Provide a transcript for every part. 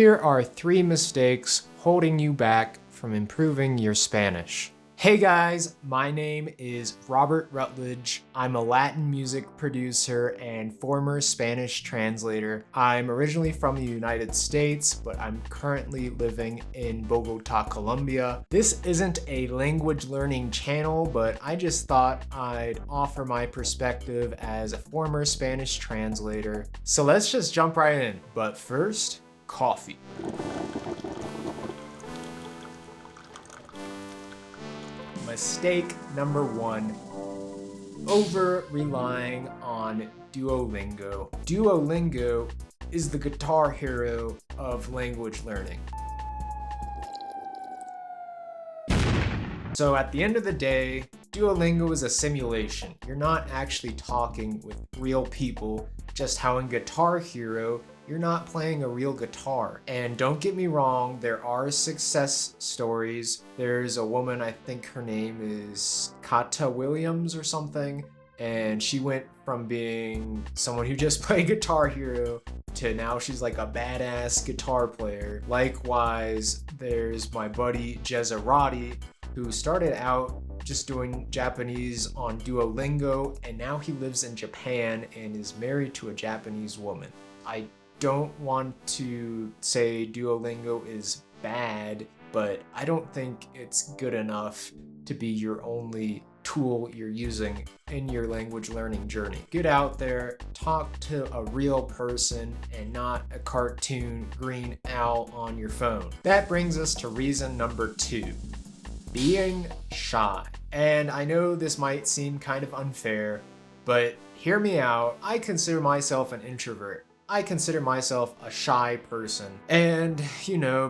Here are 3 mistakes holding you back from improving your Spanish. Hey guys, my name is Robert Rutledge. I'm a Latin music producer and former Spanish translator. I'm originally from the United States, but I'm currently living in Bogota, Colombia. This isn't a language learning channel, but I just thought I'd offer my perspective as a former Spanish translator. So let's just jump right in. But first, coffee. Mistake number 1, over-relying on Duolingo. Duolingo is the guitar hero of language learning. So at the end of the day, Duolingo is a simulation. You're not actually talking with real people, just how in Guitar Hero, you're not playing a real guitar. And don't get me wrong, there are success stories. There's a woman, I think her name is Kata Williams or something, and she went from being someone who just played Guitar Hero to now she's like a badass guitar player. Likewise, there's my buddy Jezarati, who started out just doing Japanese on Duolingo, and now he lives in Japan and is married to a Japanese woman. I don't want to say Duolingo is bad, but I don't think it's good enough to be your only tool you're using in your language learning journey. Get out there, talk to a real person and not a cartoon green owl on your phone. That brings us to reason number 2, being shy. And I know this might seem kind of unfair, but hear me out. I consider myself an introvert. I consider myself a shy person. And,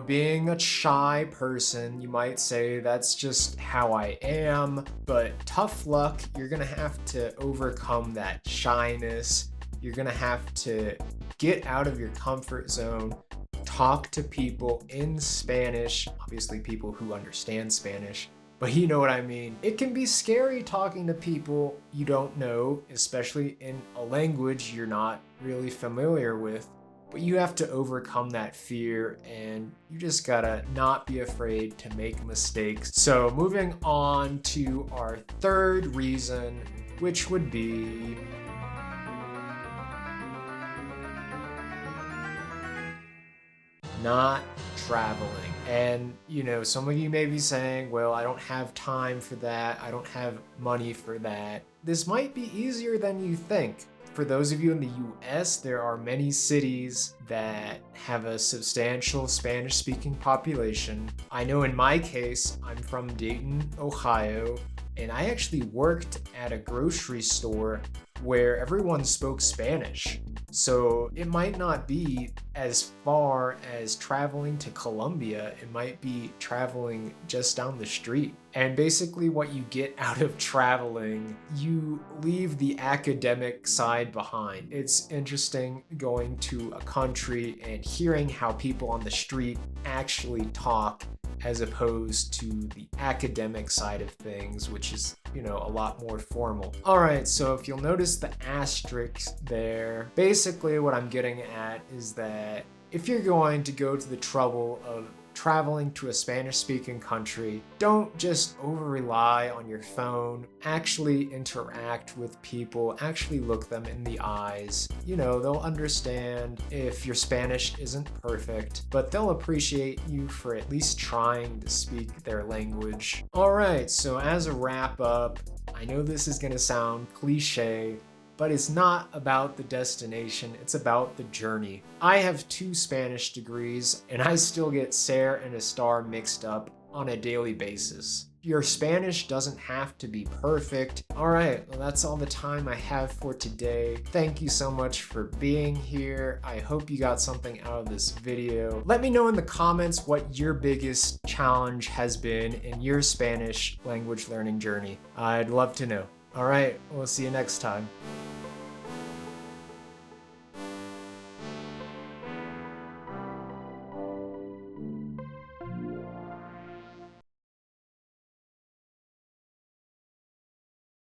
being a shy person, you might say that's just how I am, but tough luck, you're gonna have to overcome that shyness. You're gonna have to get out of your comfort zone, talk to people in Spanish, obviously people who understand Spanish, but you know what I mean. It can be scary talking to people you don't know, especially in a language you're not really familiar with, but you have to overcome that fear and you just gotta not be afraid to make mistakes. So moving on to our 3rd reason, which would be not traveling. And some of you may be saying, well, I don't have time for that, I don't have money for that. This might be easier than you think. For those of you in the US, there are many cities that have a substantial Spanish-speaking population. I know in my case, I'm from Dayton, Ohio, and I actually worked at a grocery store where everyone spoke Spanish. So it might not be as far as traveling to Colombia, it might be traveling just down the street. And basically what you get out of traveling, you leave the academic side behind. It's interesting going to a country and hearing how people on the street actually talk as opposed to the academic side of things, which is, a lot more formal. All right, so if you'll notice the asterisk there, basically what I'm getting at is that if you're going to go to the trouble of traveling to a Spanish-speaking country, don't just over-rely on your phone. Actually interact with people, actually look them in the eyes. They'll understand if your Spanish isn't perfect, but they'll appreciate you for at least trying to speak their language. All right, so as a wrap up, I know this is gonna sound cliche, but it's not about the destination, it's about the journey. I have 2 Spanish degrees, and I still get ser and estar mixed up on a daily basis. Your Spanish doesn't have to be perfect. All right, well, that's all the time I have for today. Thank you so much for being here. I hope you got something out of this video. Let me know in the comments what your biggest challenge has been in your Spanish language learning journey. I'd love to know. All right, we'll see you next time.